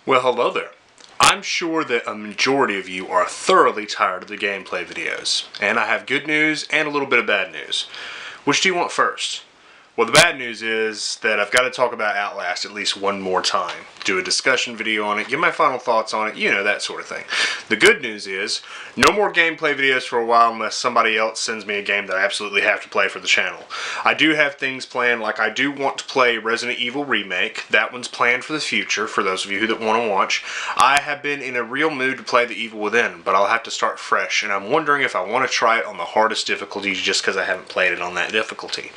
Well, hello there. I'm sure that a majority of you are thoroughly tired of the gameplay videos, and I have good news and a little bit of bad news. Which do you want first? Well, the bad news is that I've got to talk about Outlast at least one more time. Do a discussion video on it, give my final thoughts on it, you know, that sort of thing. The good news is, no more gameplay videos for a while unless somebody else sends me a game that I absolutely have to play for the channel. I do have things planned, like I do want to play Resident Evil Remake. That one's planned for the future, for those of you that want to watch. I have been in a real mood to play The Evil Within, but I'll have to start fresh, and I'm wondering if I want to try it on the hardest difficulty just because I haven't played it on that difficulty.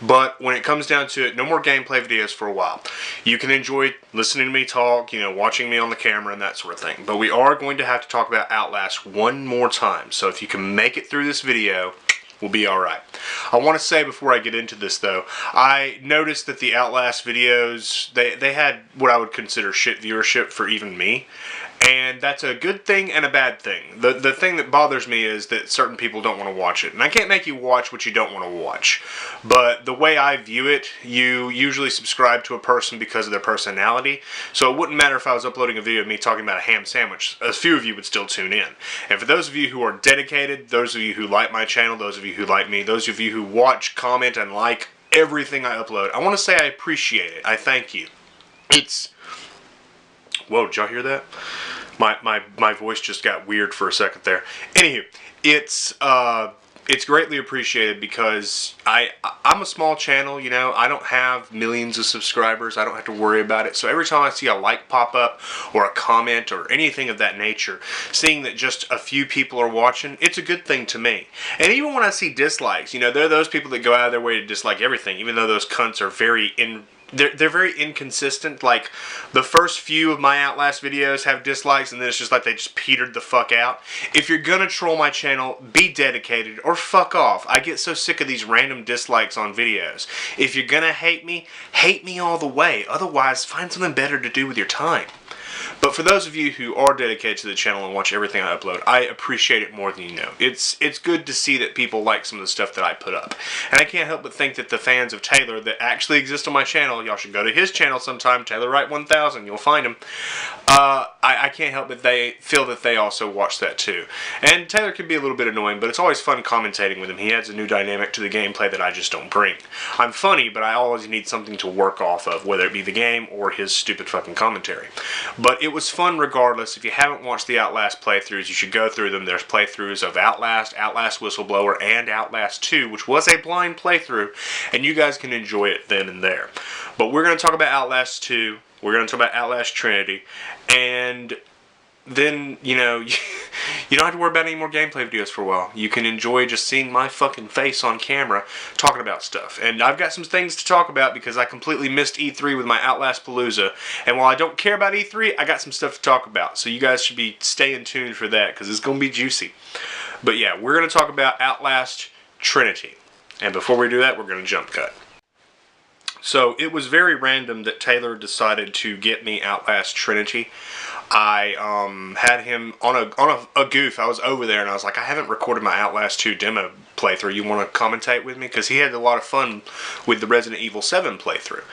But when it comes down to it, no more gameplay videos for a while. You can enjoy listening to me talk, watching me on the camera and that sort of thing. But we are going to have to talk about Outlast one more time. So if you can make it through this video, we'll be alright. I want to say before I get into this though, I noticed that the Outlast videos, they had what I would consider shit viewership for even me. And that's a good thing and a bad thing. The thing that bothers me is that certain people don't want to watch it. And I can't make you watch what you don't want to watch. But the way I view it, you usually subscribe to a person because of their personality. So it wouldn't matter if I was uploading a video of me talking about a ham sandwich. A few of you would still tune in. And for those of you who are dedicated, those of you who like my channel, those of you who like me, those of you who watch, comment, and like everything I upload, I want to say I appreciate it. I thank you. Whoa, did y'all hear that? My voice just got weird for a second there. Anywho, it's greatly appreciated because I'm a small channel, I don't have millions of subscribers. I don't have to worry about it. So every time I see a like pop up or a comment or anything of that nature, seeing that just a few people are watching, it's a good thing to me. And even when I see dislikes, there are those people that go out of their way to dislike everything, even though those cunts are they're very inconsistent. Like, the first few of my Outlast videos have dislikes, and then it's just like they just petered the fuck out. If you're gonna troll my channel, be dedicated, or fuck off. I get so sick of these random dislikes on videos. If you're gonna hate me all the way. Otherwise, find something better to do with your time. But for those of you who are dedicated to the channel and watch everything I upload, I appreciate it more than you know. It's good to see that people like some of the stuff that I put up. And I can't help but think that the fans of Taylor that actually exist on my channel, y'all should go to his channel sometime, Taylor Wright 1000, you'll find him. I can't help but they feel that they also watch that too. And Taylor can be a little bit annoying, but it's always fun commentating with him. He adds a new dynamic to the gameplay that I just don't bring. I'm funny, but I always need something to work off of, whether it be the game or his stupid fucking commentary. But it was fun regardless. If you haven't watched the Outlast playthroughs, you should go through them. There's playthroughs of Outlast, Outlast Whistleblower, and Outlast 2, which was a blind playthrough, and you guys can enjoy it then and there. But we're going to talk about Outlast 2, we're going to talk about Outlast Trinity, and then, you don't have to worry about any more gameplay videos for a while. You can enjoy just seeing my fucking face on camera talking about stuff. And I've got some things to talk about because I completely missed E3 with my Outlast Palooza. And while I don't care about E3, I got some stuff to talk about. So you guys should be staying tuned for that because it's going to be juicy. But yeah, we're going to talk about Outlast Trinity. And before we do that, we're going to jump cut. So it was very random that Taylor decided to get me Outlast Trinity. I had him on a goof. I was over there and I was like, I haven't recorded my Outlast 2 demo playthrough. You want to commentate with me? Because he had a lot of fun with the Resident Evil 7 playthrough.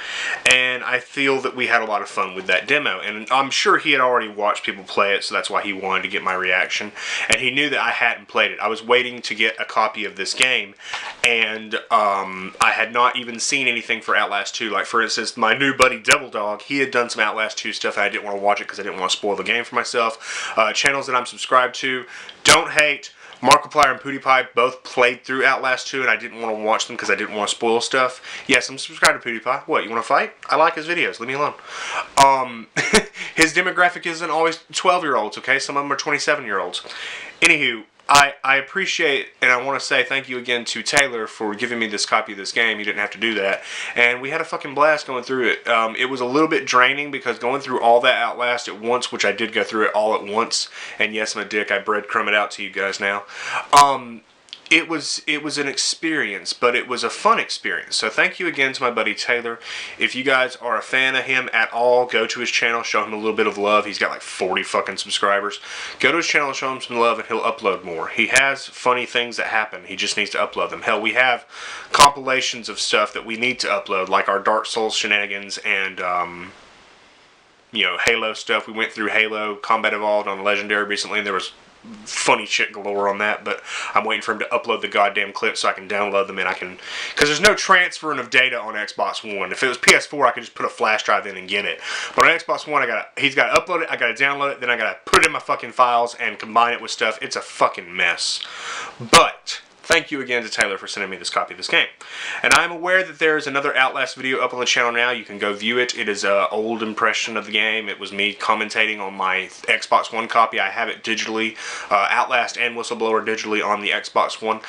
And I feel that we had a lot of fun with that demo. And I'm sure he had already watched people play it, so that's why he wanted to get my reaction. And he knew that I hadn't played it. I was waiting to get a copy of this game, and I had not even seen anything for Outlast 2. Like, for instance, my new buddy Devil Dog, he had done some Outlast 2 stuff, and I didn't want to watch it because I didn't want to spoil the game for myself. Channels that I'm subscribed to, Don't Hate, Markiplier and PewDiePie both played through Outlast 2, and I didn't want to watch them because I didn't want to spoil stuff. Yes, I'm subscribed to PewDiePie. What, you want to fight? I like his videos. Leave me alone. His demographic isn't always 12-year-olds, okay? Some of them are 27-year-olds. Anywho, I appreciate, and I want to say thank you again to Taylor for giving me this copy of this game. You didn't have to do that. And we had a fucking blast going through it. It was a little bit draining because going through all that Outlast at once, which I did go through it all at once, and yes, I'm a dick, I breadcrumb it out to you guys now. It was an experience, but it was a fun experience. So thank you again to my buddy Taylor. If you guys are a fan of him at all, go to his channel, show him a little bit of love. He's got like 40 fucking subscribers. Go to his channel, show him some love, and he'll upload more. He has funny things that happen. He just needs to upload them. Hell, we have compilations of stuff that we need to upload, like our Dark Souls shenanigans and Halo stuff. We went through Halo Combat Evolved on Legendary recently, and there was funny shit galore on that, but I'm waiting for him to upload the goddamn clips so I can download them, and I can, because there's no transferring of data on Xbox One. If it was PS4, I could just put a flash drive in and get it, but on Xbox One, he's got to upload it, I got to download it, then I got to put it in my fucking files and combine it with stuff. It's a fucking mess. But thank you again to Taylor for sending me this copy of this game. And I'm aware that there is another Outlast video up on the channel now. You can go view it. It is an old impression of the game. It was me commentating on my Xbox One copy. I have it digitally, Outlast and Whistleblower digitally on the Xbox One.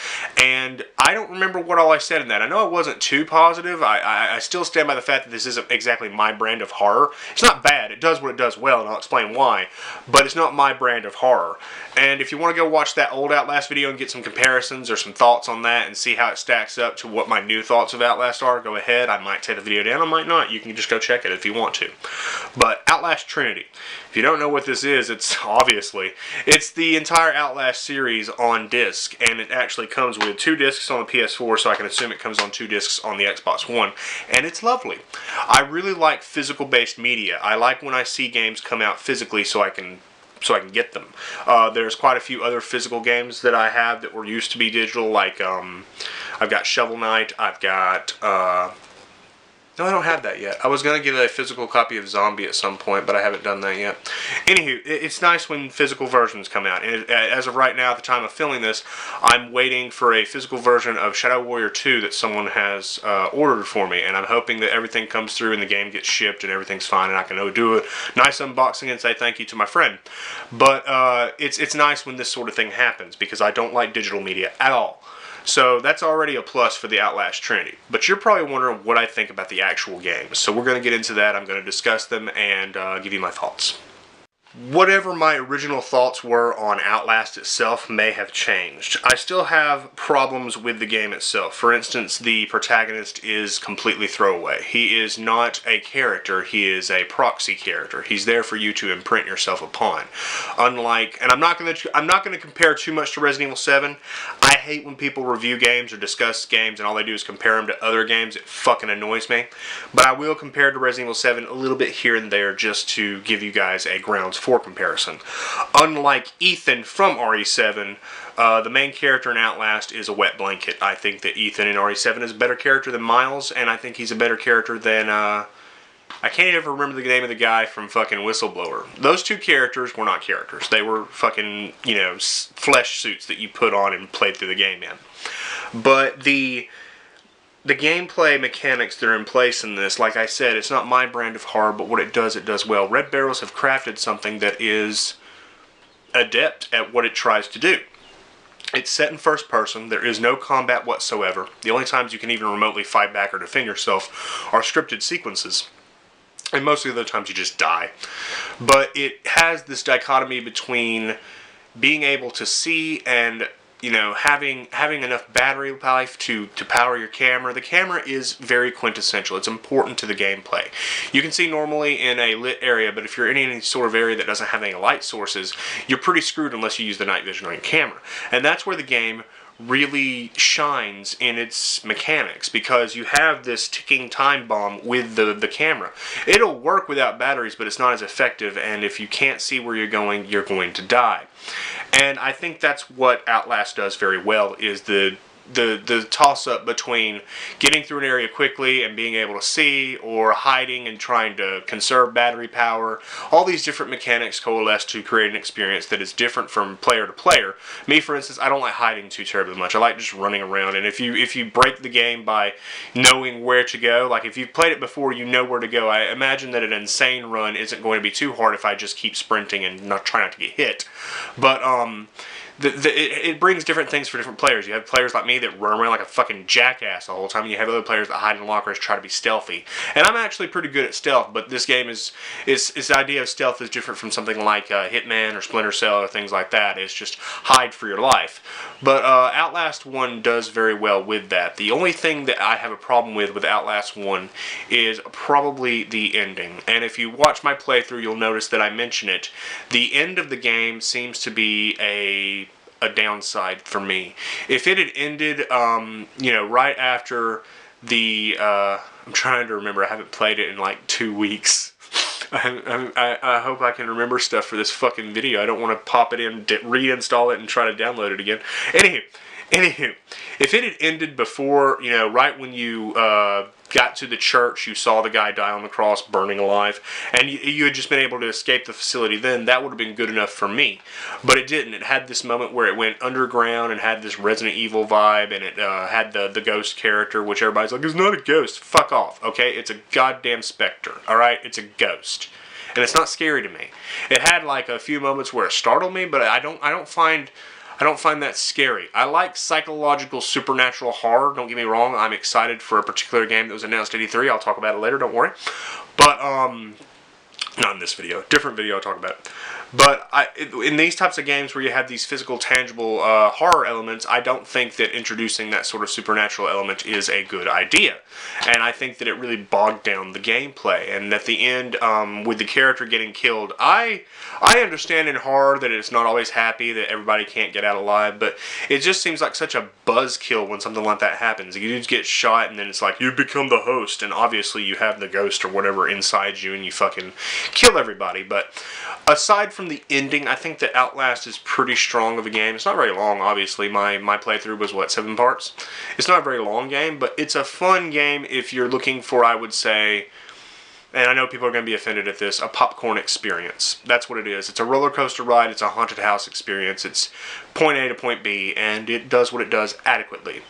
And I don't remember what all I said in that. I know I wasn't too positive. I still stand by the fact that this isn't exactly my brand of horror. It's not bad. It does what it does well, and I'll explain why. But it's not my brand of horror. And if you want to go watch that old Outlast video and get some comparisons or some thoughts on that and see how it stacks up to what my new thoughts of Outlast are, go ahead. I might take the video down, I might not. You can just go check it if you want to. But Outlast Trinity. If you don't know what this is, it's the entire Outlast series on disc, and it actually comes with 2 discs on the PS4, so I can assume it comes on 2 discs on the Xbox One, and it's lovely. I really like physical-based media. I like when I see games come out physically so I can get them. There's quite a few other physical games that I have that were used to be digital, like I've got Shovel Knight, I've got no, I don't have that yet. I was going to get a physical copy of Zombie at some point, but I haven't done that yet. Anywho, it's nice when physical versions come out. And as of right now, at the time of filming this, I'm waiting for a physical version of Shadow Warrior 2 that someone has ordered for me. And I'm hoping that everything comes through and the game gets shipped and everything's fine and I can do a nice unboxing and say thank you to my friend. But it's nice when this sort of thing happens because I don't like digital media at all. So that's already a plus for the Outlast Trinity. But you're probably wondering what I think about the actual games. So we're going to get into that. I'm going to discuss them and give you my thoughts. Whatever my original thoughts were on Outlast itself may have changed. I still have problems with the game itself. For instance, the protagonist is completely throwaway. He is not a character, he is a proxy character. He's there for you to imprint yourself upon. Unlike, and I'm not going to compare too much to Resident Evil 7. I hate when people review games or discuss games and all they do is compare them to other games. It fucking annoys me. But I will compare to Resident Evil 7 a little bit here and there just to give you guys a grounds for comparison. Unlike Ethan from RE7, the main character in Outlast is a wet blanket. I think that Ethan in RE7 is a better character than Miles, and I think he's a better character than, I can't even remember the name of the guy from fucking Whistleblower. Those 2 characters were not characters. They were fucking, flesh suits that you put on and played through the game in. But the gameplay mechanics that are in place in this, like I said, it's not my brand of horror, but what it does well. Red Barrels have crafted something that is adept at what it tries to do. It's set in first person. There is no combat whatsoever. The only times you can even remotely fight back or defend yourself are scripted sequences. And most of the other times you just die. But it has this dichotomy between being able to see and having enough battery life to power your camera. The camera is very quintessential. It's important to the gameplay. You can see normally in a lit area, but if you're in any sort of area that doesn't have any light sources, you're pretty screwed unless you use the night vision on your camera. And that's where the game really shines in its mechanics, because you have this ticking time bomb with the camera. It'll work without batteries, but it's not as effective, and if you can't see where you're going to die. And I think that's what Outlast does very well, is the toss-up between getting through an area quickly and being able to see, or hiding and trying to conserve battery power. All these different mechanics coalesce to create an experience that is different from player to player. Me, for instance, I don't like hiding too terribly much. I like just running around, and if you break the game by knowing where to go, like if you've played it before, you know where to go. I imagine that an insane run isn't going to be too hard if I just keep sprinting and try not to get hit. But it brings different things for different players. You have players like me that run around like a fucking jackass the whole time, and you have other players that hide in lockers, try to be stealthy. And I'm actually pretty good at stealth, but this game the idea of stealth is different from something like Hitman or Splinter Cell or things like that. It's just hide for your life. But Outlast 1 does very well with that. The only thing that I have a problem with Outlast 1 is probably the ending. And if you watch my playthrough, you'll notice that I mention it. The end of the game seems to be a downside for me. If it had ended, right after the, I'm trying to remember, I haven't played it in like 2 weeks. I hope I can remember stuff for this fucking video. I don't want to pop it in, reinstall it, and try to download it again. Anywho, if it had ended before, right when you got to the church, you saw the guy die on the cross, burning alive, and you had just been able to escape the facility then, that would have been good enough for me. But it didn't. It had this moment where it went underground and had this Resident Evil vibe, and it had the ghost character, which everybody's like, it's not a ghost. Fuck off, okay? It's a goddamn specter, alright? It's a ghost. And it's not scary to me. It had like a few moments where it startled me, but I don't find that scary. I like psychological supernatural horror. Don't get me wrong. I'm excited for a particular game that was announced in E3. I'll talk about it later. Don't worry. But not in this video. Different video. I'll talk about it. But in these types of games where you have these physical, tangible horror elements, I don't think that introducing that sort of supernatural element is a good idea. And I think that it really bogged down the gameplay. And at the end, with the character getting killed, I understand in horror that it's not always happy, that everybody can't get out alive, but it just seems like such a buzzkill when something like that happens. You just get shot, and then it's like, you become the host, and obviously you have the ghost or whatever inside you, and you fucking kill everybody. But aside from the ending, I think that Outlast is pretty strong of a game. It's not very long, obviously. My playthrough was, 7 parts? It's not a very long game, but it's a fun game if you're looking for, I would say, and I know people are going to be offended at this, a popcorn experience. That's what it is. It's a roller coaster ride. It's a haunted house experience. It's point A to point B, and it does what it does adequately.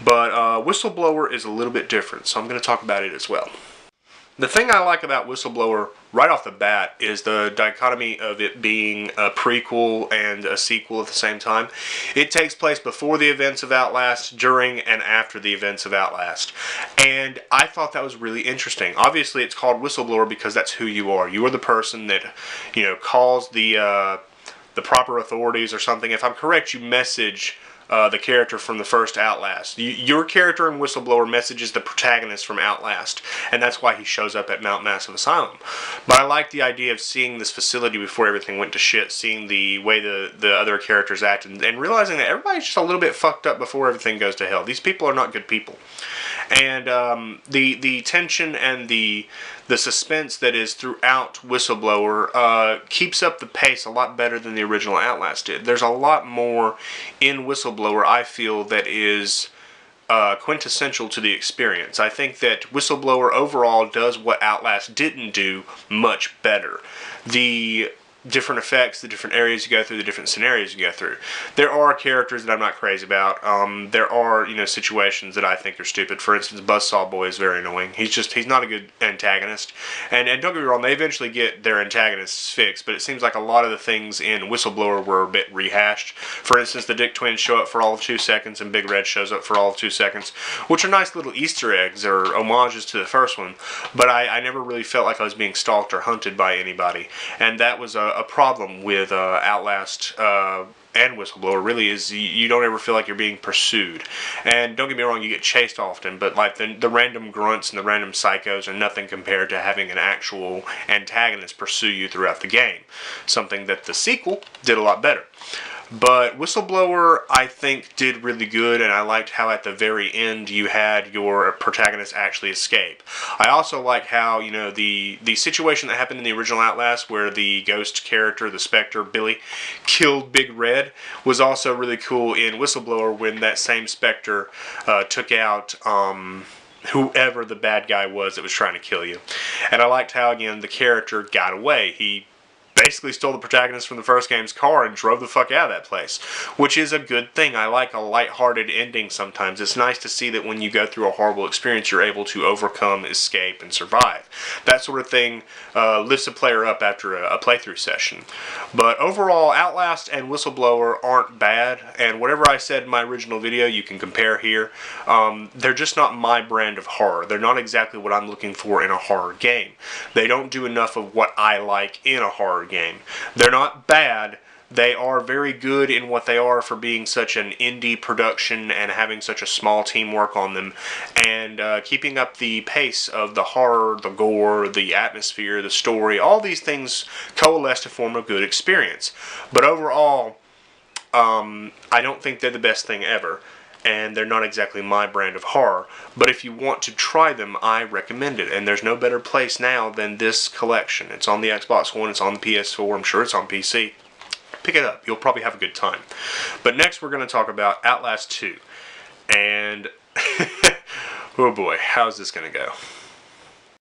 But Whistleblower is a little bit different, so I'm going to talk about it as well. The thing I like about Whistleblower right off the bat is the dichotomy of it being a prequel and a sequel at the same time. It takes place before the events of Outlast, during and after the events of Outlast. And I thought that was really interesting. Obviously, it's called Whistleblower because that's who you are. You are the person that, calls the proper authorities or something. If I'm correct, you message the character from the first Outlast. Your character in Whistleblower messages the protagonist from Outlast, and that's why he shows up at Mount Massive Asylum. But I like the idea of seeing this facility before everything went to shit, seeing the way the other characters act, and realizing that everybody's just a little bit fucked up before everything goes to hell. These people are not good people. And the tension and the suspense that is throughout Whistleblower keeps up the pace a lot better than the original Outlast did. There's a lot more in Whistleblower, I feel, that is quintessential to the experience. I think that Whistleblower overall does what Outlast didn't do much better. The different effects, the different areas you go through, the different scenarios you go through. There are characters that I'm not crazy about. There are, situations that I think are stupid. For instance, Buzzsaw Boy is very annoying. He's not a good antagonist. And don't get me wrong, they eventually get their antagonists fixed, but it seems like a lot of the things in Whistleblower were a bit rehashed. For instance, the Dick Twins show up for all of 2 seconds, and Big Red shows up for all of 2 seconds, which are nice little Easter eggs or homages to the first one, but I never really felt like I was being stalked or hunted by anybody. And that was a problem with Outlast and Whistleblower, really, is you don't ever feel like you're being pursued. And don't get me wrong, you get chased often, but like the random grunts and the random psychos are nothing compared to having an actual antagonist pursue you throughout the game. Something that the sequel did a lot better. But Whistleblower, I think, did really good, and I liked how at the very end you had your protagonist actually escape. I also like how, the situation that happened in the original Outlast where the ghost character, the Spectre, Billy, killed Big Red was also really cool in Whistleblower when that same Spectre took out whoever the bad guy was that was trying to kill you. And I liked how, again, the character got away. He basically stole the protagonist from the first game's car and drove the fuck out of that place, which is a good thing. I like a lighthearted ending sometimes. It's nice to see that when you go through a horrible experience, you're able to overcome, escape, and survive. That sort of thing lifts a player up after a playthrough session. But overall, Outlast and Whistleblower aren't bad, and whatever I said in my original video, you can compare here. They're just not my brand of horror. They're not exactly what I'm looking for in a horror game. They don't do enough of what I like in a horror game. They're not bad. They are very good in what they are for being such an indie production and having such a small team work on them, and keeping up the pace of the horror, the gore, the atmosphere, the story. All these things coalesce to form a good experience. But overall, I don't think they're the best thing ever. and they're not exactly my brand of horror. But if you want to try them, I recommend it. And there's no better place now than this collection. It's on the Xbox One, it's on the PS4, I'm sure it's on PC. Pick it up. You'll probably have a good time. But next we're going to talk about Outlast 2. And, oh boy, how's this going to go?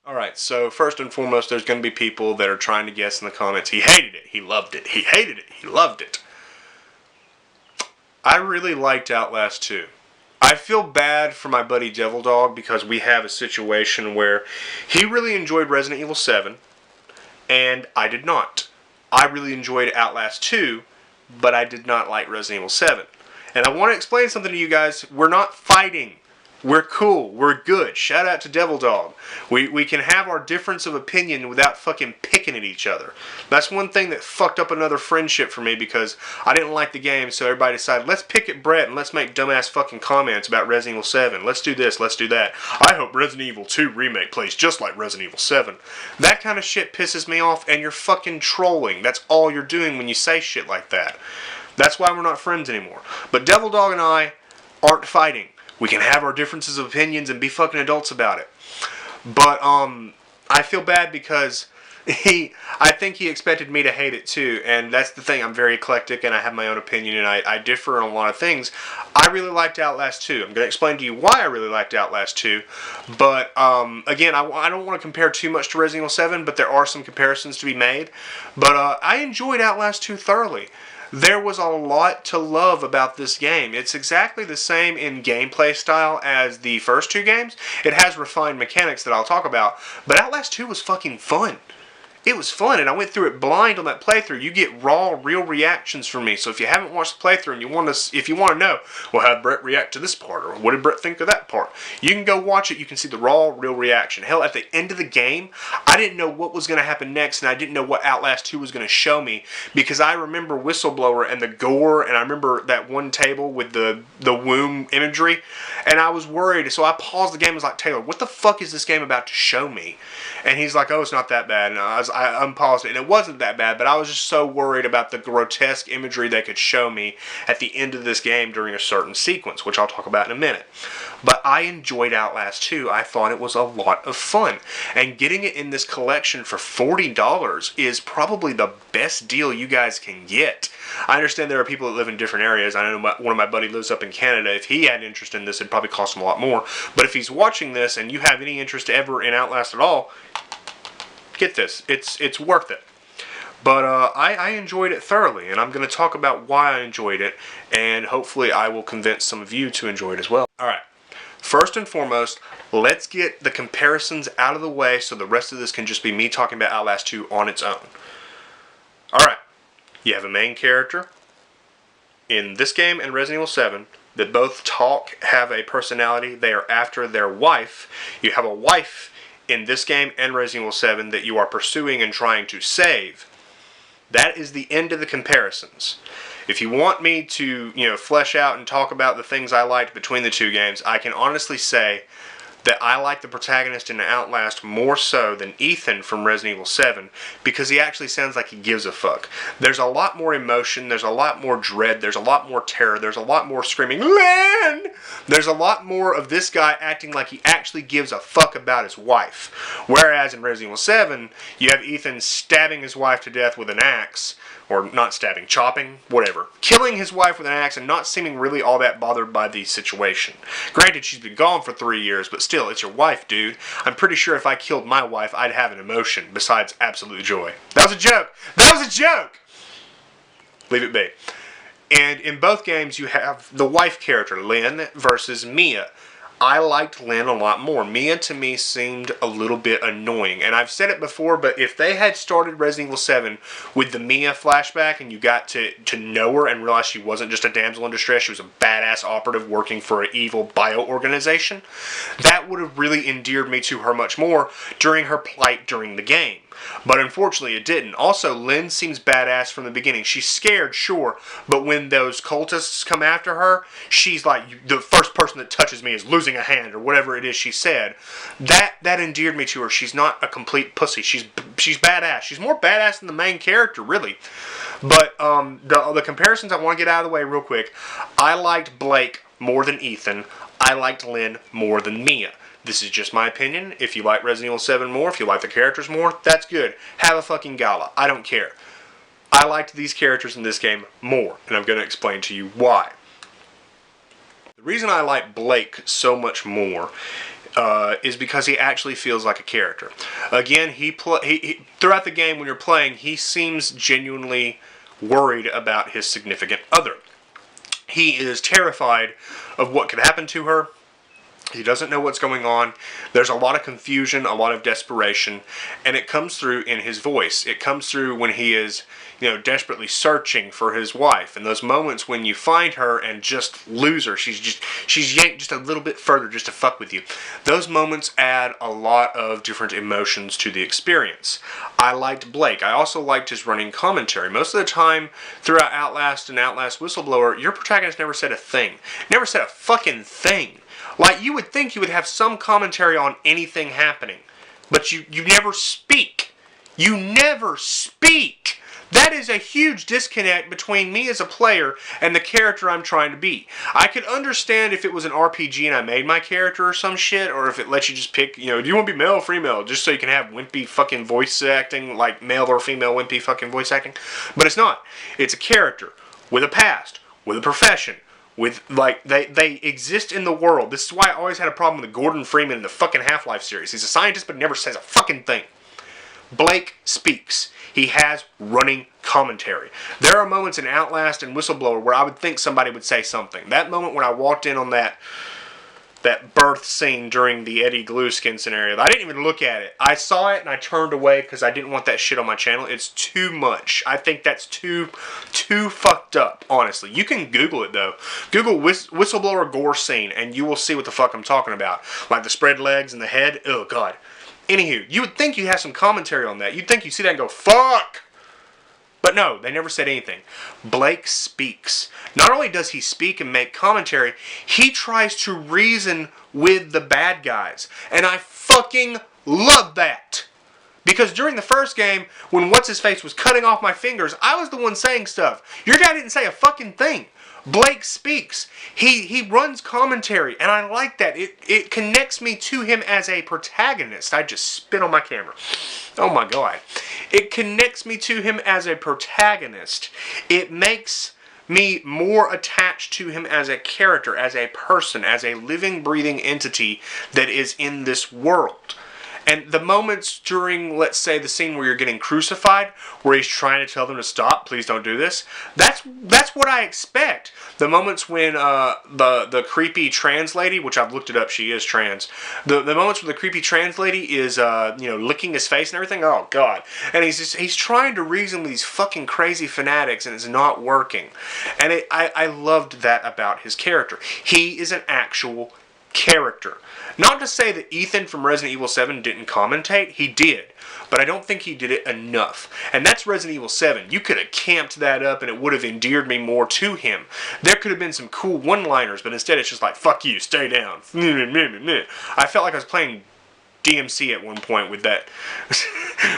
Alright, so first and foremost, there's going to be people that are trying to guess in the comments, he hated it, he loved it, he hated it, he loved it. I really liked Outlast 2. I feel bad for my buddy Devil Dog because we have a situation where he really enjoyed Resident Evil 7, and I did not. I really enjoyed Outlast 2, but I did not like Resident Evil 7. And I want to explain something to you guys. We're not fighting. We're cool. We're good. Shout out to Devil Dog. We can have our difference of opinion without fucking picking at each other. That's one thing that fucked up another friendship for me because I didn't like the game, so everybody decided, let's pick at Brett and let's make dumbass fucking comments about Resident Evil 7. Let's do this, let's do that. I hope Resident Evil 2 Remake plays just like Resident Evil 7. That kind of shit pisses me off, and you're fucking trolling. That's all you're doing when you say shit like that. That's why we're not friends anymore. But Devil Dog and I aren't fighting. We can have our differences of opinions and be fucking adults about it. But, I feel bad because I think he expected me to hate it too, and that's the thing, I'm very eclectic and I have my own opinion and I differ on a lot of things. I really liked Outlast 2. I'm going to explain to you why I really liked Outlast 2, but, again, I don't want to compare too much to Resident Evil 7, but there are some comparisons to be made. But, I enjoyed Outlast 2 thoroughly. There was a lot to love about this game. It's exactly the same in gameplay style as the first two games. It has refined mechanics that I'll talk about, but Outlast 2 was fucking fun. It was fun, and I went through it blind on that playthrough. You get raw, real reactions from me. So if you haven't watched the playthrough and if you want to know, well, how did Brett react to this part, or what did Brett think of that part? You can go watch it. You can see the raw, real reaction. Hell, at the end of the game, I didn't know what was going to happen next, and I didn't know what Outlast 2 was going to show me because I remember Whistleblower and the gore, and I remember that one table with the womb imagery, and I was worried. So I paused the game and was like, Taylor, what the fuck is this game about to show me? And he's like, oh, it's not that bad. And I unpaused it, and it wasn't that bad, but I was just so worried about the grotesque imagery they could show me at the end of this game during a certain sequence, which I'll talk about in a minute. But I enjoyed Outlast 2. I thought it was a lot of fun. And getting it in this collection for $40 is probably the best deal you guys can get. I understand there are people that live in different areas. I know one of my buddies lives up in Canada. If he had interest in this, it'd probably cost him a lot more. But if he's watching this and you have any interest ever in Outlast at all, get this. It's worth it. But I enjoyed it thoroughly, and I'm going to talk about why I enjoyed it, and hopefully I will convince some of you to enjoy it as well. Alright, first and foremost, let's get the comparisons out of the way so the rest of this can just be me talking about Outlast 2 on its own. Alright, you have a main character in this game and Resident Evil 7 that both talk, have a personality, they are after their wife. You have a wife in this game and Resident Evil 7 that you are pursuing and trying to save. That is the end of the comparisons. If you want me to, flesh out and talk about the things I liked between the two games, I can honestly say that I like the protagonist in Outlast more so than Ethan from Resident Evil 7 because he actually sounds like he gives a fuck. There's a lot more emotion, there's a lot more dread, there's a lot more terror, there's a lot more screaming, Lynn! There's a lot more of this guy acting like he actually gives a fuck about his wife. Whereas in Resident Evil 7, you have Ethan stabbing his wife to death with an axe, or not stabbing, chopping, whatever. Killing his wife with an axe and not seeming really all that bothered by the situation. Granted, she's been gone for 3 years, but still, it's your wife, dude. I'm pretty sure if I killed my wife, I'd have an emotion besides absolute joy. That was a joke! That was a joke! Leave it be. And in both games, you have the wife character, Lynn, versus Mia. I liked Lynn a lot more. Mia, to me, seemed a little bit annoying. And I've said it before, but if they had started Resident Evil 7 with the Mia flashback and you got to know her and realize she wasn't just a damsel in distress, she was a badass operative working for an evil bio-organization, that would have really endeared me to her much more during her plight during the game. But unfortunately it didn't. Also, Lynn seems badass from the beginning. She's scared, sure, but when those cultists come after her, she's like, the first person that touches me is losing a hand, or whatever it is she said. That endeared me to her. She's not a complete pussy. She's badass. She's more badass than the main character, really. But the comparisons I want to get out of the way real quick. I liked Blake more than Ethan. I liked Lynn more than Mia. This is just my opinion. If you like Resident Evil 7 more, if you like the characters more, that's good. Have a fucking gala. I don't care. I liked these characters in this game more, and I'm going to explain to you why. The reason I like Blake so much more is because he actually feels like a character. Again, he throughout the game when you're playing, he seems genuinely worried about his significant other. He is terrified of what could happen to her. He doesn't know what's going on. There's a lot of confusion, a lot of desperation, and it comes through in his voice. It comes through when he is, desperately searching for his wife. And those moments when you find her and just lose her, she's yanked just a little bit further just to fuck with you. Those moments add a lot of different emotions to the experience. I liked Blake. I also liked his running commentary. Most of the time throughout Outlast and Outlast Whistleblower, your protagonist never said a thing. Never said a fucking thing. Like, you would think you would have some commentary on anything happening. But you never speak. You never speak. That is a huge disconnect between me as a player and the character I'm trying to be. I could understand if it was an RPG and I made my character or some shit, or if it lets you just pick, do you want to be male or female, just so you can have wimpy fucking voice acting, like male or female wimpy fucking voice acting. But it's not. It's a character with a past, with a profession, with, they exist in the world. This is why I always had a problem with Gordon Freeman in the fucking Half-Life series. He's a scientist, but never says a fucking thing. Blake speaks. He has running commentary. There are moments in Outlast and Whistleblower where I would think somebody would say something. That moment when I walked in on that birth scene during the Eddie Glueskin scenario, I didn't even look at it. I saw it and I turned away because I didn't want that shit on my channel. It's too much. I think that's too fucked up, honestly. You can Google it, though. Google Whistleblower gore scene and you will see what the fuck I'm talking about. Like the spread legs and the head. Oh, God. Anywho, you would think you'd have some commentary on that. You'd think you'd see that and go, fuck! But no, they never said anything. Blake speaks. Not only does he speak and make commentary, he tries to reason with the bad guys. And I fucking love that. Because during the first game, when What's-His-Face was cutting off my fingers, I was the one saying stuff. Your guy didn't say a fucking thing. Blake speaks. He runs commentary, and I like that. It connects me to him as a protagonist. I just spit on my camera. Oh my God. It connects me to him as a protagonist. It makes me more attached to him as a character, as a person, as a living, breathing entity that is in this world. And the moments during, let's say, the scene where you're getting crucified, where he's trying to tell them to stop, please don't do this, that's what I expect. The moments when the creepy trans lady, which I've looked it up, she is trans, the moments when the creepy trans lady is, licking his face and everything, oh, God. And he's trying to reason with these fucking crazy fanatics, and it's not working. And I loved that about his character. He is an actual character. Not to say that Ethan from Resident Evil 7 didn't commentate, he did. But I don't think he did it enough. And that's Resident Evil 7. You could have camped that up and it would have endeared me more to him. There could have been some cool one-liners, but instead it's just like, fuck you, stay down. I felt like I was playing DMC at one point with that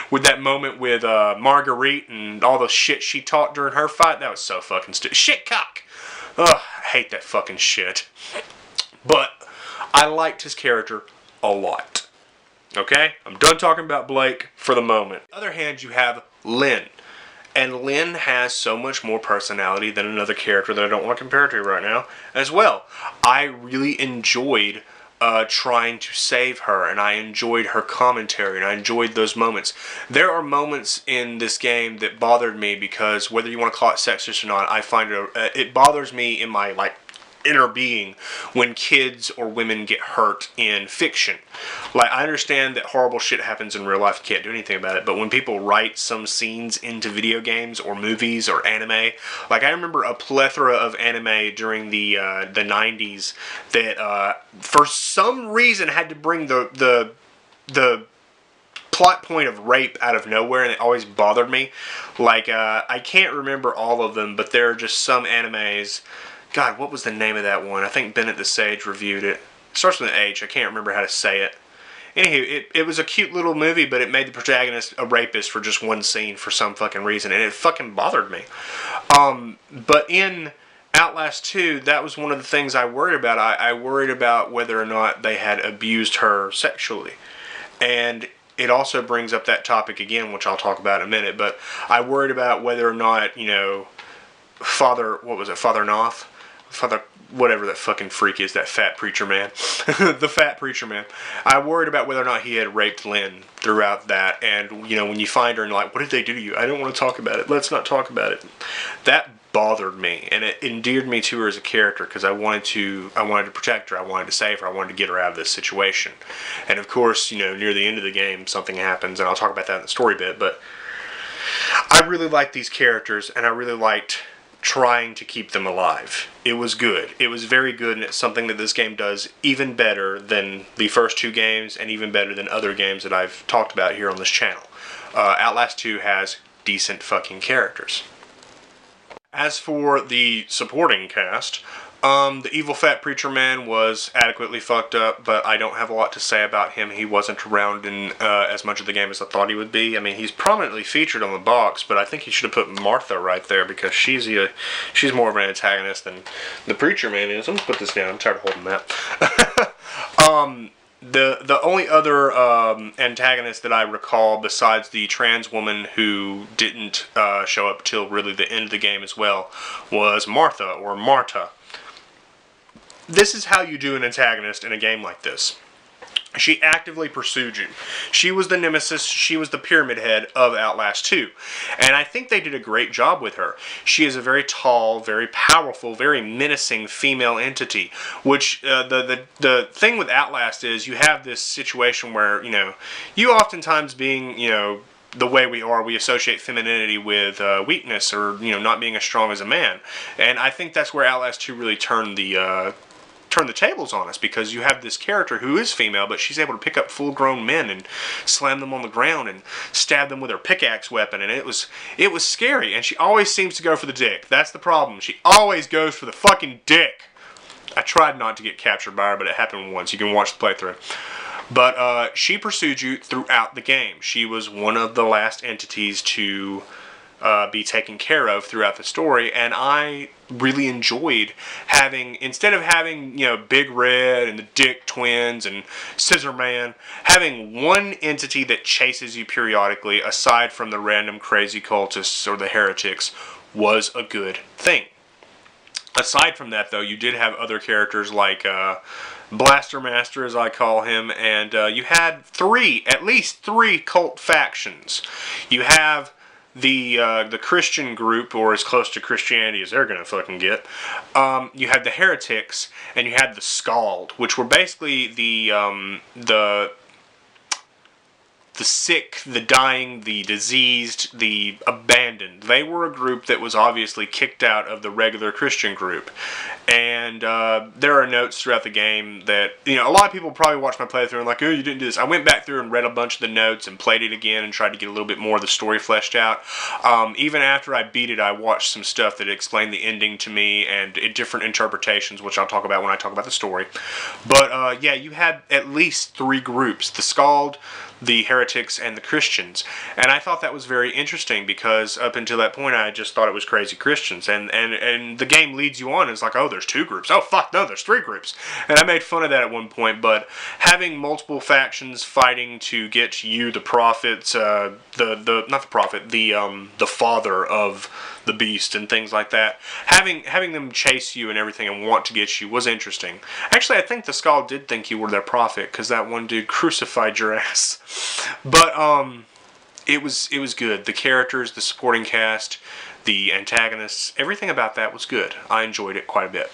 with that moment with Marguerite and all the shit she taught during her fight. That was so fucking stupid. Shit cock! Ugh, I hate that fucking shit. But I liked his character a lot. Okay? I'm done talking about Blake for the moment. On the other hand, you have Lynn. And Lynn has so much more personality than another character that I don't want to compare to right now as well. I really enjoyed trying to save her, and I enjoyed her commentary, and I enjoyed those moments. There are moments in this game that bothered me because, whether you want to call it sexist or not, I find it bothers me in my, inner being when kids or women get hurt in fiction. Like, I understand that horrible shit happens in real life, you can't do anything about it, but when people write some scenes into video games or movies or anime, like I remember a plethora of anime during the 90s that for some reason had to bring the plot point of rape out of nowhere, and it always bothered me. Like, I can't remember all of them, but there are just some animes. God, what was the name of that one? I think Bennett the Sage reviewed it. It starts with an H. I can't remember how to say it. Anywho, it was a cute little movie, but it made the protagonist a rapist for just one scene for some fucking reason, and it fucking bothered me. But in Outlast 2, that was one of the things I worried about. I worried about whether or not they had abused her sexually. And it also brings up that topic again, which I'll talk about in a minute, but I worried about whether or not, Father Noth? Father, whatever that fucking freak is, that fat preacher man. The fat preacher man. I worried about whether or not he had raped Lynn throughout that, and, when you find her and you're like, what did they do to you? I don't want to talk about it. Let's not talk about it. That bothered me, and it endeared me to her as a character, because I wanted to protect her, I wanted to save her, I wanted to get her out of this situation. And of course, near the end of the game, something happens, and I'll talk about that in the story bit, but I really liked these characters, and I really liked trying to keep them alive. It was good. It was very good, and it's something that this game does even better than the first two games, and even better than other games that I've talked about here on this channel. Outlast 2 has decent fucking characters. As for the supporting cast, the evil fat preacher man was adequately fucked up, but I don't have a lot to say about him. He wasn't around in as much of the game as I thought he would be. I mean, he's prominently featured on the box, but I think he should have put Martha right there, because she's more of an antagonist than the preacher man is. I'm going to put this down. I'm tired of holding that. The only other antagonist that I recall, besides the trans woman who didn't show up till really the end of the game as well, was Martha, or Marta. This is how you do an antagonist in a game like this. She actively pursued you. She was the nemesis, she was the pyramid head of Outlast 2. And I think they did a great job with her. She is a very tall, very powerful, very menacing female entity. Which, the thing with Outlast is you have this situation where, you oftentimes being, the way we are, we associate femininity with weakness, or, not being as strong as a man. And I think that's where Outlast 2 really turned the tables on us, because you have this character who is female, but she's able to pick up full-grown men and slam them on the ground and stab them with her pickaxe weapon, and it was scary. And she always seems to go for the dick. That's the problem. She always goes for the fucking dick. I tried not to get captured by her, but it happened once. You can watch the playthrough. But she pursued you throughout the game. She was one of the last entities to be taken care of throughout the story, and I really enjoyed having, instead of having, Big Red and the Dick Twins and Scissor Man, having one entity that chases you periodically, aside from the random crazy cultists or the heretics, was a good thing. Aside from that, though, you did have other characters like Blaster Master, as I call him, and you had at least three cult factions. You have the Christian group, or as close to Christianity as they're gonna fucking get. You had the heretics, and you had the Scald, which were basically the sick, the dying, the diseased, the abandoned. They were a group that was obviously kicked out of the regular Christian group. And there are notes throughout the game that, a lot of people probably watch my playthrough and like, oh, you didn't do this. I went back through and read a bunch of the notes and played it again and tried to get a little bit more of the story fleshed out. Even after I beat it, I watched some stuff that explained the ending to me and different interpretations, which I'll talk about when I talk about the story. But yeah, you had at least three groups: the Scald, the heretics, and the Christians. And I thought that was very interesting, because up until that point I just thought it was crazy Christians, and the game leads you on, and it's like, oh, there's two groups, oh fuck no, there's three groups. And I made fun of that at one point, but having multiple factions fighting to get you the prophets, the father of the beast and things like that, having them chase you and everything and want to get you was interesting. Actually, I think the Skull did think you were their prophet, because that one dude crucified your ass. But it was good. The characters, the supporting cast, the antagonists, everything about that was good. I enjoyed it quite a bit.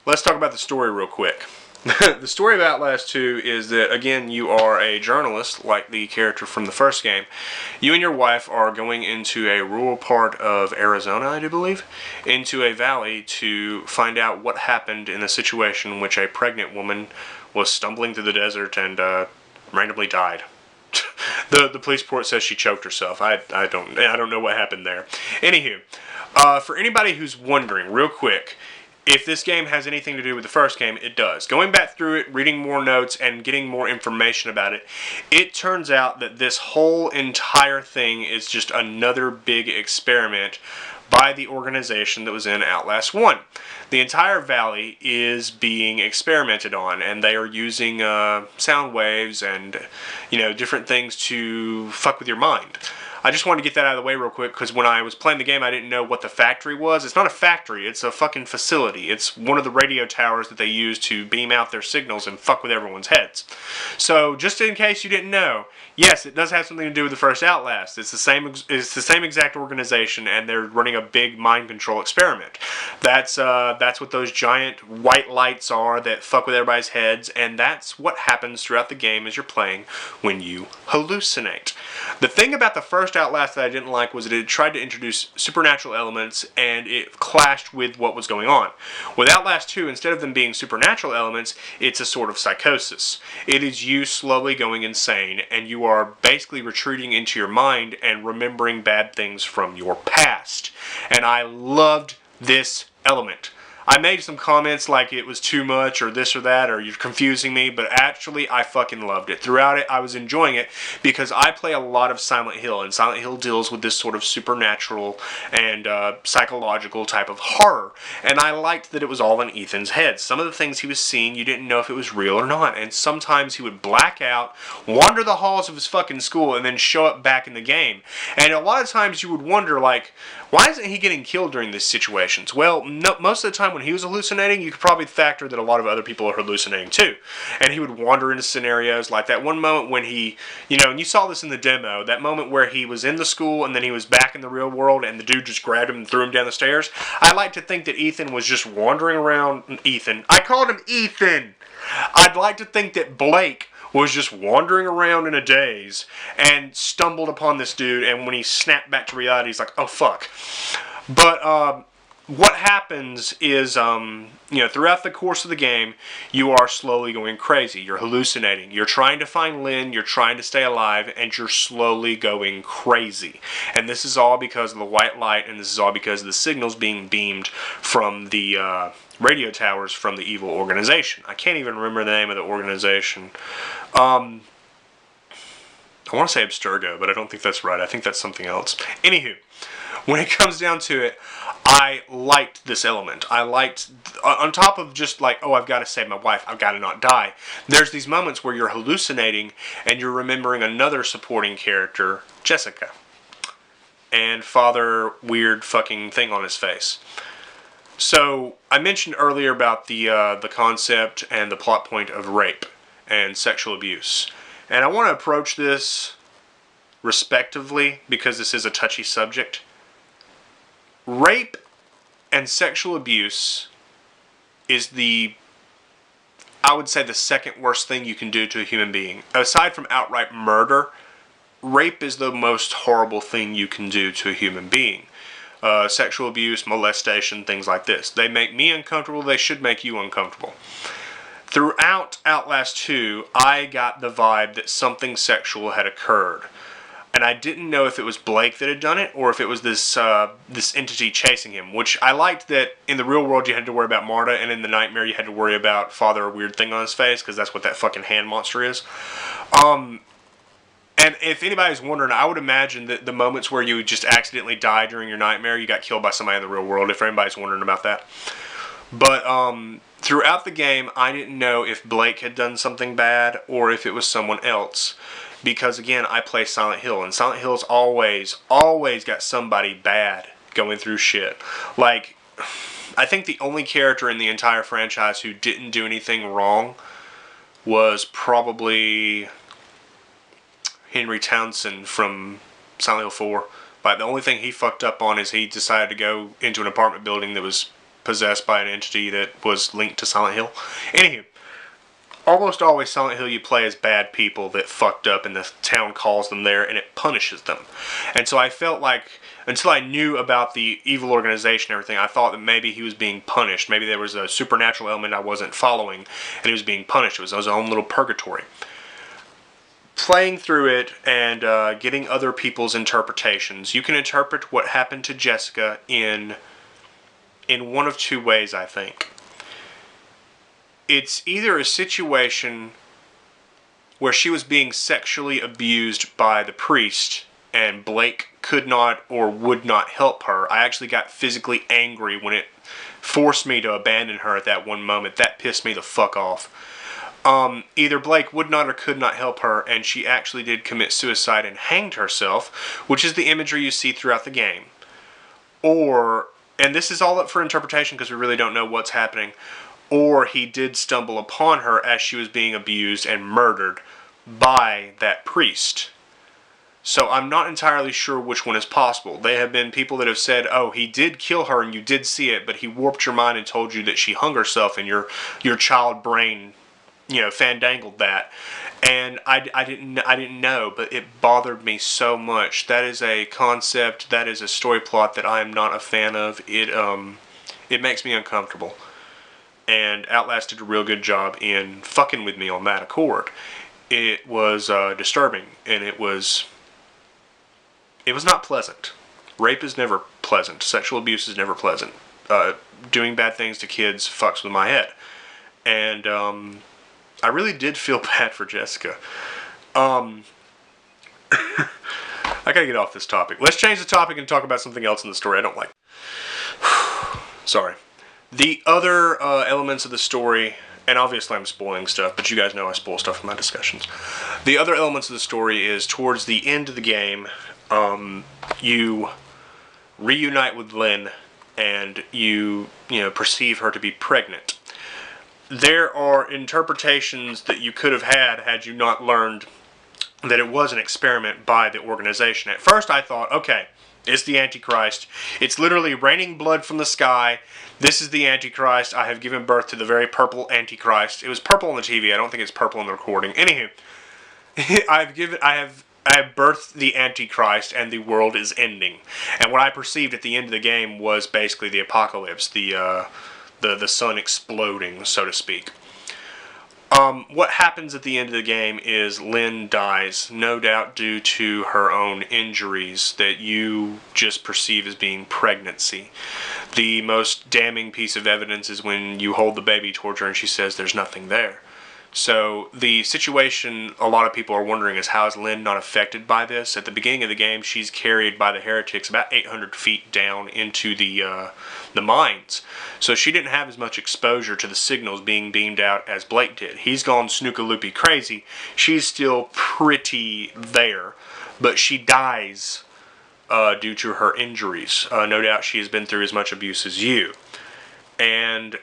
Let's talk about the story real quick. The story of Outlast 2 is that, again, you are a journalist, like the character from the first game. You and your wife are going into a rural part of Arizona, I do believe, into a valley to find out what happened in a situation in which a pregnant woman was stumbling through the desert and randomly died. The police report says she choked herself. I don't know what happened there. Anywho, for anybody who's wondering, real quick, if this game has anything to do with the first game, it does. Going back through it, reading more notes, and getting more information about it, it turns out that this whole entire thing is just another big experiment by the organization that was in Outlast 1. The entire valley is being experimented on, and they are using sound waves and, different things to fuck with your mind. I just wanted to get that out of the way real quick, because when I was playing the game, I didn't know what the factory was. It's not a factory, it's a fucking facility. It's one of the radio towers that they use to beam out their signals and fuck with everyone's heads. So, just in case you didn't know, yes, it does have something to do with the first Outlast. It's the same exact organization, and they're running a big mind control experiment. That's what those giant white lights are that fuck with everybody's heads, and that's what happens throughout the game as you're playing when you hallucinate. The thing about the first Outlast that I didn't like was that it tried to introduce supernatural elements, and it clashed with what was going on. With Outlast 2, instead of them being supernatural elements, it's a sort of psychosis. It is you slowly going insane, and you are basically retreating into your mind and remembering bad things from your past. And I loved this element. I made some comments like it was too much or this or that or you're confusing me, but actually I fucking loved it. Throughout it, I was enjoying it because I play a lot of Silent Hill, and Silent Hill deals with this sort of supernatural and psychological type of horror, and I liked that it was all in Ethan's head. Some of the things he was seeing, you didn't know if it was real or not, and sometimes he would black out, wander the halls of his fucking school, and then show up back in the game. And a lot of times you would wonder, like, why isn't he getting killed during these situations? Well, no, most of the time when he was hallucinating, you could probably factor that a lot of other people are hallucinating too. And he would wander into scenarios like that one moment when he, and you saw this in the demo, that moment where he was in the school and then he was back in the real world and the dude just grabbed him and threw him down the stairs. I like to think that Ethan was just wandering around. Ethan. I called him Ethan! I'd like to think that Blake was just wandering around in a daze and stumbled upon this dude, and when he snapped back to reality, he's like, oh fuck. But what happens is, throughout the course of the game, you are slowly going crazy. You're hallucinating. You're trying to find Lynn. You're trying to stay alive, and you're slowly going crazy. And this is all because of the white light, and this is all because of the signals being beamed from the radio towers from the evil organization. I can't even remember the name of the organization. I want to say Abstergo, but I don't think that's right. I think that's something else. Anywho, when it comes down to it, I liked this element. I liked, on top of just like, oh, I've got to save my wife, I've got to not die, there's these moments where you're hallucinating and you're remembering another supporting character, Jessica, and Father weird fucking thing on his face. So, I mentioned earlier about the concept and the plot point of rape and sexual abuse. And I want to approach this respectively because this is a touchy subject. Rape and sexual abuse is I would say the second worst thing you can do to a human being. Aside from outright murder, rape is the most horrible thing you can do to a human being. Sexual abuse, molestation, things like this. They make me uncomfortable, they should make you uncomfortable. Throughout Outlast 2, I got the vibe that something sexual had occurred. And I didn't know if it was Blake that had done it, or if it was this entity chasing him, which I liked that in the real world you had to worry about Marta, and in the nightmare you had to worry about Father Weird Thing on his face, because that's what that fucking hand monster is. And if anybody's wondering, I would imagine that the moments where you would just accidentally die during your nightmare, you got killed by somebody in the real world, if anybody's wondering about that. But throughout the game, I didn't know if Blake had done something bad or if it was someone else. Because, again, I play Silent Hill, and Silent Hill's always got somebody bad going through shit. Like, I think the only character in the entire franchise who didn't do anything wrong was probably Henry Townsend from Silent Hill 4. Like, the only thing he fucked up on is he decided to go into an apartment building that was possessed by an entity that was linked to Silent Hill. Anywho, almost always Silent Hill you play as bad people that fucked up and the town calls them there and it punishes them. And so I felt like, until I knew about the evil organization and everything, I thought that maybe he was being punished. Maybe there was a supernatural element I wasn't following and he was being punished. It was his own little purgatory. Playing through it and getting other people's interpretations, you can interpret what happened to Jessica in one of two ways, I think. It's either a situation where she was being sexually abused by the priest and Blake could not or would not help her. I actually got physically angry when it forced me to abandon her at that one moment. That pissed me the fuck off. Either Blake would not or could not help her, and she actually did commit suicide and hanged herself, which is the imagery you see throughout the game. Or, and this is all up for interpretation because we really don't know what's happening, or he did stumble upon her as she was being abused and murdered by that priest. So I'm not entirely sure which one is possible. There have been people that have said, oh, he did kill her and you did see it, but he warped your mind and told you that she hung herself, and your child brain, fandangled that. And I didn't know, but it bothered me so much. That is a concept, that is a story plot that I am not a fan of. It makes me uncomfortable. And Outlast did a real good job in fucking with me on that accord. It was disturbing, and it was not pleasant. Rape is never pleasant. Sexual abuse is never pleasant. Doing bad things to kids fucks with my head. And I really did feel bad for Jessica. I gotta get off this topic. Let's change the topic and talk about something else in the story I don't like. Sorry. The other elements of the story, and obviously I'm spoiling stuff, but you guys know I spoil stuff in my discussions. The other elements of the story is towards the end of the game, you reunite with Lynn, and you perceive her to be pregnant. There are interpretations that you could have had you not learned that it was an experiment by the organization. At first I thought, okay, it's the Antichrist. It's literally raining blood from the sky. This is the Antichrist. I have given birth to the very purple Antichrist. It was purple on the TV. I don't think it's purple in the recording. Anywho, I have birthed the Antichrist, and the world is ending. And what I perceived at the end of the game was basically the apocalypse, the sun exploding, so to speak. What happens at the end of the game is Lynn dies, no doubt due to her own injuries that you just perceive as being pregnancy. The most damning piece of evidence is when you hold the baby towards her and she says there's nothing there. So the situation a lot of people are wondering is, how is Lynn not affected by this? At the beginning of the game, she's carried by the heretics about 800 feet down into the mines. So she didn't have as much exposure to the signals being beamed out as Blake did. He's gone snooka-loopy crazy. She's still pretty there, but she dies due to her injuries. No doubt she has been through as much abuse as you. And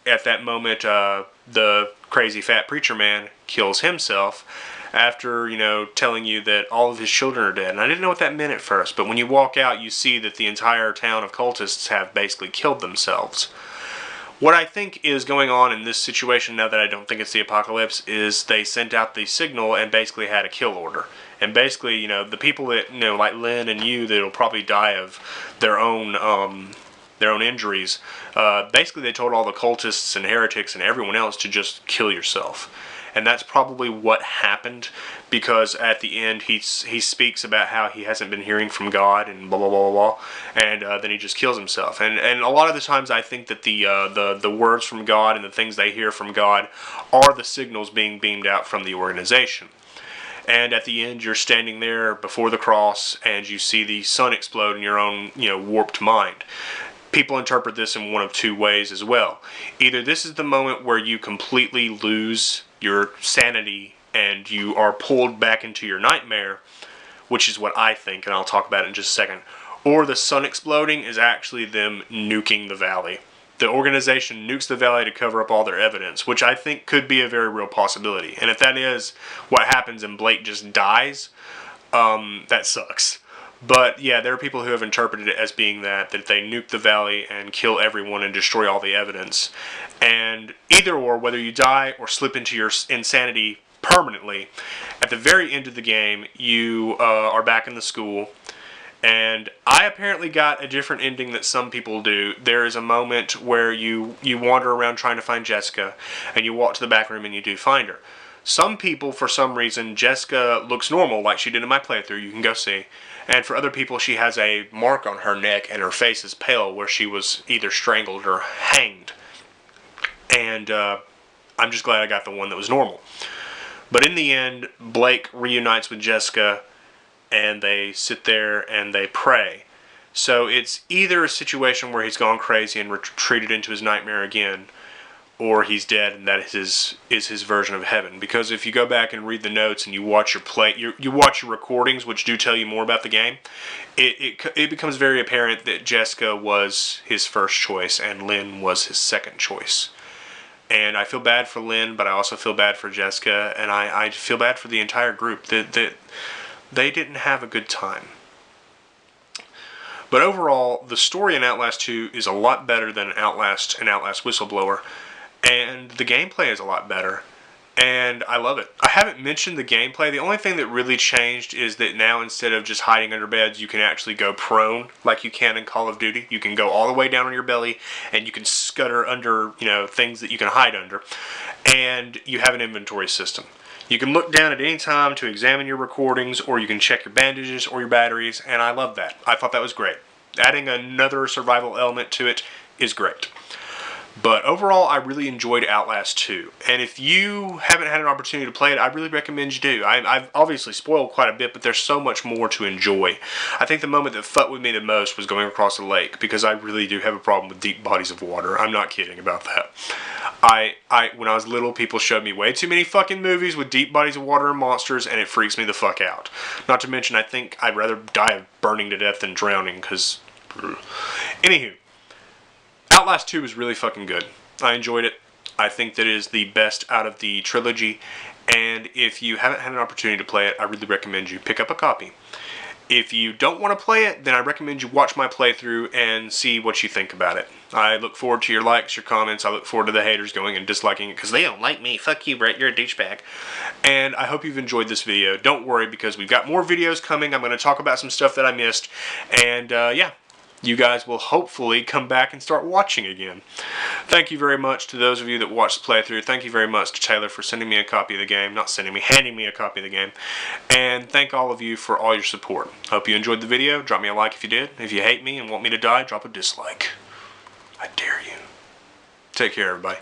at that moment, the crazy fat preacher man kills himself after, telling you that all of his children are dead. And I didn't know what that meant at first, but when you walk out, you see that the entire town of cultists have basically killed themselves. What I think is going on in this situation, now that I don't think it's the apocalypse, is they sent out the signal and basically had a kill order. And basically, the people that, like Lynn and you, that'll probably die of their own injuries, basically they told all the cultists and heretics and everyone else to just kill yourself. And that's probably what happened, because at the end he speaks about how he hasn't been hearing from God and blah blah blah blah, and then he just kills himself. And a lot of the times I think that the words from God and the things they hear from God are the signals being beamed out from the organization. And at the end, you're standing there before the cross, and you see the sun explode in your own warped mind. People interpret this in one of two ways as well. Either this is the moment where you completely lose your sanity and you are pulled back into your nightmare, which is what I think, and I'll talk about it in just a second, or the sun exploding is actually them nuking the valley. The organization nukes the valley to cover up all their evidence, which I think could be a very real possibility. And if that is what happens and Blake just dies, that sucks. But yeah, there are people who have interpreted it as being that they nuke the valley and kill everyone and destroy all the evidence. And either or, whether you die or slip into your insanity permanently, at the very end of the game, you are back in the school. And I apparently got a different ending that some people do. There is a moment where you wander around trying to find Jessica, and you walk to the back room and you do find her. Some people, for some reason, Jessica looks normal like she did in my playthrough. You can go see. And for other people, she has a mark on her neck and her face is pale where she was either strangled or hanged. And I'm just glad I got the one that was normal. But in the end, Blake reunites with Jessica, and they sit there and they pray. So it's either a situation where he's gone crazy and retreated into his nightmare again, or he's dead, and that is his version of heaven. Because if you go back and read the notes and you watch you watch your recordings, which do tell you more about the game, it becomes very apparent that Jessica was his first choice and Lynn was his second choice. And I feel bad for Lynn, but I also feel bad for Jessica, and I feel bad for the entire group that they didn't have a good time. But overall, the story in Outlast 2 is a lot better than Outlast and Outlast Whistleblower. And the gameplay is a lot better. And I love it. I haven't mentioned the gameplay. The only thing that really changed is that now instead of just hiding under beds, you can actually go prone like you can in Call of Duty. You can go all the way down on your belly and you can scutter under, things that you can hide under. And you have an inventory system. You can look down at any time to examine your recordings, or you can check your bandages or your batteries, and I love that. I thought that was great. Adding another survival element to it is great. But overall, I really enjoyed Outlast 2. And if you haven't had an opportunity to play it, I really recommend you do. I've obviously spoiled quite a bit, but there's so much more to enjoy. I think the moment that fucked with me the most was going across the lake, because I really do have a problem with deep bodies of water. I'm not kidding about that. When I was little, people showed me way too many fucking movies with deep bodies of water and monsters, and it freaks me the fuck out. Not to mention, I think I'd rather die of burning to death than drowning, because... Anywho. Outlast 2 was really fucking good. I enjoyed it. I think that it is the best out of the trilogy, and if you haven't had an opportunity to play it, I really recommend you pick up a copy. If you don't want to play it, then I recommend you watch my playthrough and see what you think about it. I look forward to your likes, your comments. I look forward to the haters going and disliking it because they don't like me. Fuck you, Brett. You're a douchebag. And I hope you've enjoyed this video. Don't worry, because we've got more videos coming. I'm going to talk about some stuff that I missed. And, yeah. You guys will hopefully come back and start watching again. Thank you very much to those of you that watched the playthrough. Thank you very much to Taylor for sending me a copy of the game. Not sending me, handing me a copy of the game. And thank all of you for all your support. Hope you enjoyed the video. Drop me a like if you did. If you hate me and want me to die, drop a dislike. I dare you. Take care, everybody.